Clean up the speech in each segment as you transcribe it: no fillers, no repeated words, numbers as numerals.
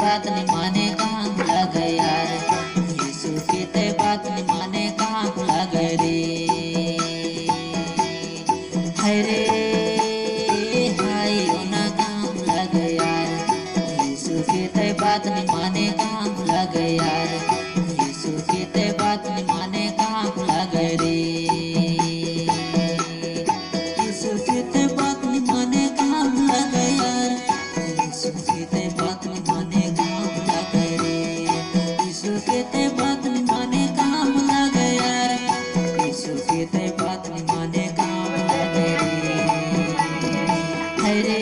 बात नहीं माने कहाँ भुला गए यार, यीशु की ते बात नहीं माने कहाँ भुला गए रे। हाय रे हाय ना कहाँ भुला गए यार, यीशु की ते बात नहीं माने कहाँ भुला गए यार, यीशु की ते बात नहीं माने कहाँ भुला गए रे। यीशु की ते बात नहीं माने कहाँ भुला गए यार, यीशु की ते बात नहीं माने कहाँ भुला गए रे। यीशु की ते बात नहीं माने कहाँ भुला गए यार, यीशु की ते बात नहीं माने कहाँ भुला गए रे। हाय रे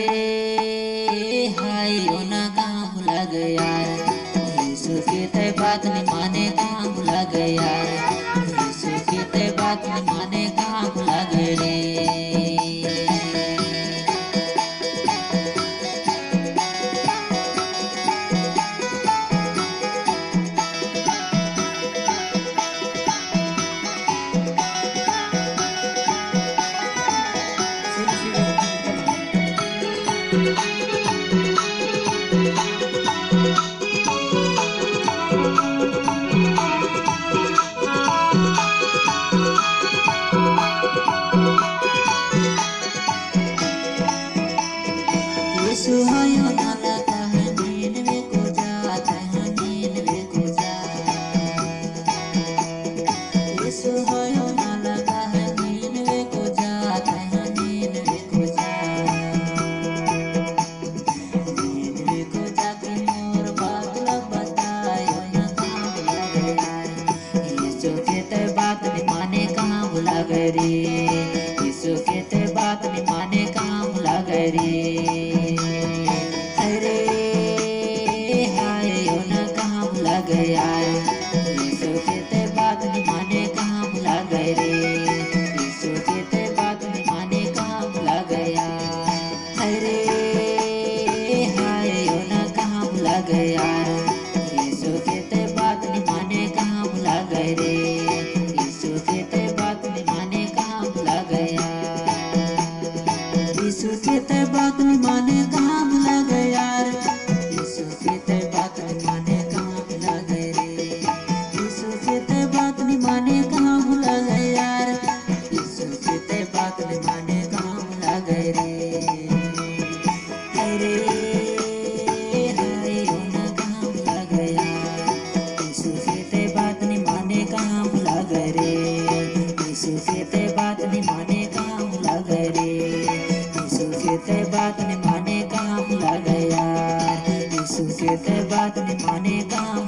हाय ना कहाँ भुला गए यार, यीशु की ते बात नहीं माने कहाँ भुला गए यार, यीशु की ते बात नहीं माने कहाँ भुला गए रे। यीशु हायो ना लगा है नींद में को जाता है, नींद में को जा। यीशु हायो ना लगा है नींद में को जाता है, नींद में को जा। नींद में को जाके मोर बात लग बतायो ना कहाँ भुला गए यार, यीशु के ते बात नहीं माने कहाँ भुला गए रे। यीशु के ते बात नहीं माने कहाँ भुला गए रे। गए यार, यीशु के ते बात नहीं माने कहाँ भुला गए रे। यीशु के ते बात नहीं माने कहाँ भुला गए यार। हाय रे हाय ना कहाँ भुला गए यार, यीशु के ते बात नहीं माने कहाँ भुला गए रे। यीशु के ते बात नहीं माने कहाँ भुला गए यार। यीशु के ते बात नहीं माने कहाँ भुला गए यार, यीशु के ते बात नहीं माने माने कहाँ भुला गए यार, यीशु के ते बात नहीं माने कहाँ भुला गए रे। हाय रे हाय ना कहाँ भुला गए यार, यीशु के ते बात नहीं माने कहाँ भुला गए रे। यीशु के ते बात नहीं माने कहाँ भुला गए रे। यीशु के ते बात नहीं माने कहाँ भुला गए यार, यीशु के ते बात नहीं माने कहाँ